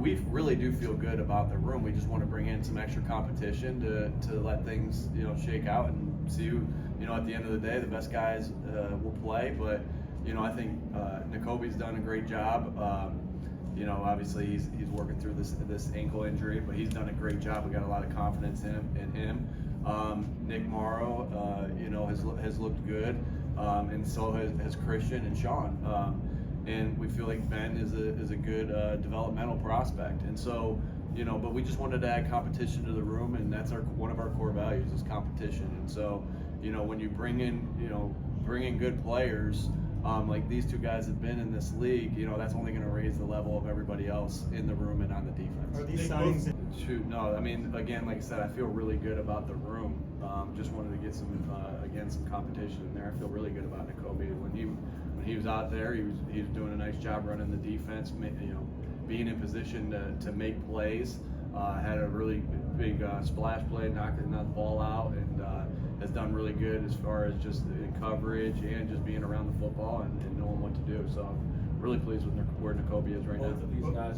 we really do feel good about the room. We just want to bring in some extra competition to let things, you know, shake out and see who, you know, at the end of the day, the best guys will play. But, you know, I think Nakobe's done a great job. You know, obviously he's working through this ankle injury, but he's done a great job. We got a lot of confidence in him. Nick Morrow, you know, has looked good, and so has Christian and Sean. And we feel like Ben is a good developmental prospect. And so, you know, but we just wanted to add competition to the room, and that's one of our core values is competition. And so, you know, when you bring in good players, like these two guys have been in this league, you know, that's only going to raise the level of everybody else in the room and on the defense. Are these signings? Shoot, no. I mean, again, like I said, I feel really good about the room. Just wanted to get some competition in there. I feel really good about Nakobe. When he was out there, he was doing a nice job running the defense. You know, being in position to make plays. Had a really big splash play, knocked the ball out, and has done really good as far as just in coverage and just being around the football and knowing what to do. So I'm really pleased with where Nakobe is right now. Both of these guys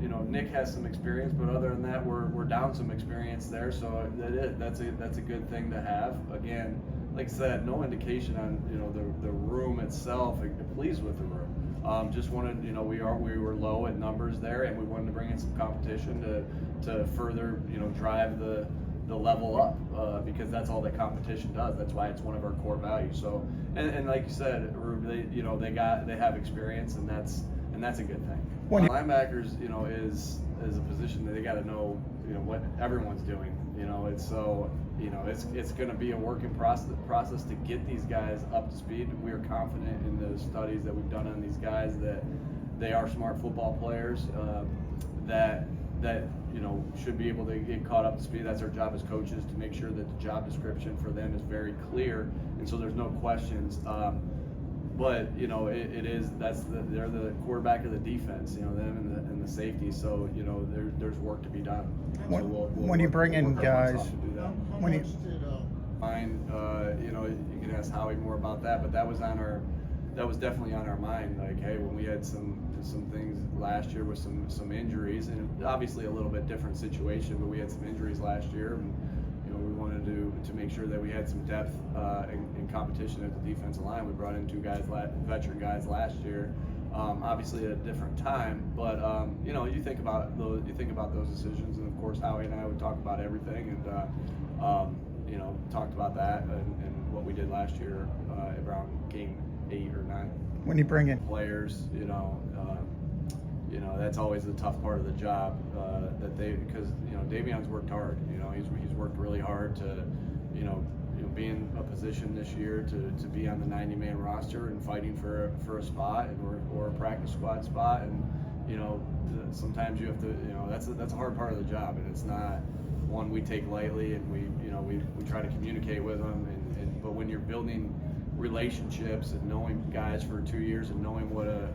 you know, Nick has some experience, but other than that, we're down some experience there. So that's a good thing to have. Again, like I said, no indication on, you know, the room itself. Pleased with the room. Just wanted, you know, we were low at numbers there, and we wanted to bring in some competition to further, you know, drive the level up, because that's all that competition does. That's why it's one of our core values. So, and like you said, you know, they have experience, and that's a good thing. Linebackers, you know, is a position that they got to know, you know, what everyone's doing. You know, it's so, you know, it's going to be a working process to get these guys up to speed. We are confident in the studies that we've done on these guys that they are smart football players, that you know, should be able to get caught up to speed. That's our job as coaches, to make sure that the job description for them is very clear, and so there's no questions. But you know, they're the quarterback of the defense. You know, them and the safety. So you know, there's work to be done. When you bring in guys, when you mind, you know, you can ask Howie more about that. But that was definitely on our mind. Like, hey, when we had some things last year with some injuries, and obviously a little bit different situation, but we had some injuries last year, and you know, we wanted to make sure that we had some depth in competition at the defensive line. We brought in two guys, veteran guys last year, obviously at a different time, but you know, you think about those decisions, and of course Howie and I would talk about everything, and you know, talked about that and what we did last year around game 8 or 9. When you bring in players, you know, that's always the tough part of the job, because you know, Davion's worked hard. You know, he's worked really hard to, you know, be in a position this year to be on the 90-man roster and fighting for a spot or a practice squad spot. And you know, sometimes you have to, you know, that's a hard part of the job, and it's not one we take lightly. And we try to communicate with them. But when you're building relationships and knowing guys for 2 years and knowing what a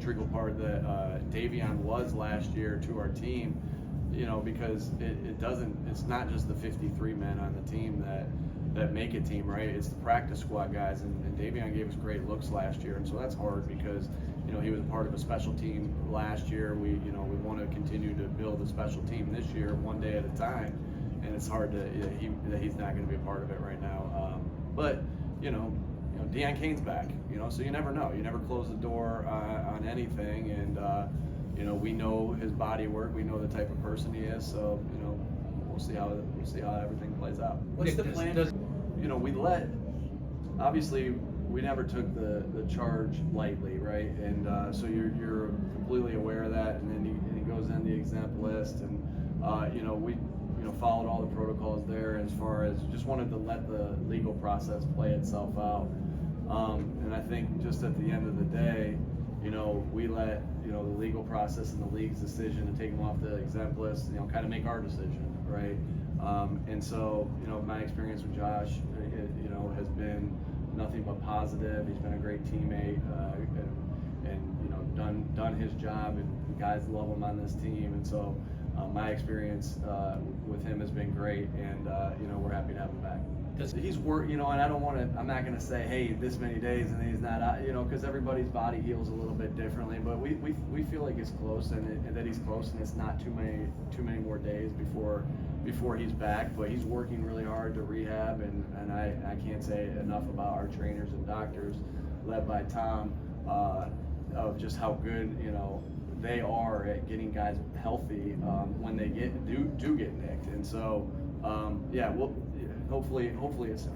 integral part that Davion was last year to our team, you know, because it's not just the 53 men on the team that make a team, right? It's the practice squad guys, and Davion gave us great looks last year, and so that's hard because, you know, he was a part of a special team last year. We want to continue to build a special team this year, one day at a time, and it's hard that he's not going to be a part of it right now. But you know, Deion Kane's back, you know, so you never know. You never close the door on anything, and you know, we know his body work. We know the type of person he is, so you know, we'll see how everything plays out. What's the plan? You know, obviously we never took the charge lightly, right? And so you're completely aware of that, and then he goes in the exempt list, and you know, we followed all the protocols there as far as just wanted to let the legal process play itself out. And I think just at the end of the day, you know, we let, you know, the legal process and the league's decision to take him off the exempt list, you know, kind of make our decision, right? And so, you know, my experience with Josh, you know, has been nothing but positive. He's been a great teammate, and you know, done his job, and the guys love him on this team, and so. My experience with him has been great, and you know, we're happy to have him back. He's and I don't want to. I'm not going to say, hey, this many days and he's not out, because everybody's body heals a little bit differently. But we feel like it's close and that he's close, and it's not too many more days before he's back. But he's working really hard to rehab, and I can't say enough about our trainers and doctors, led by Tom, of just how good they are at getting guys healthy when they do get nicked. And so hopefully it's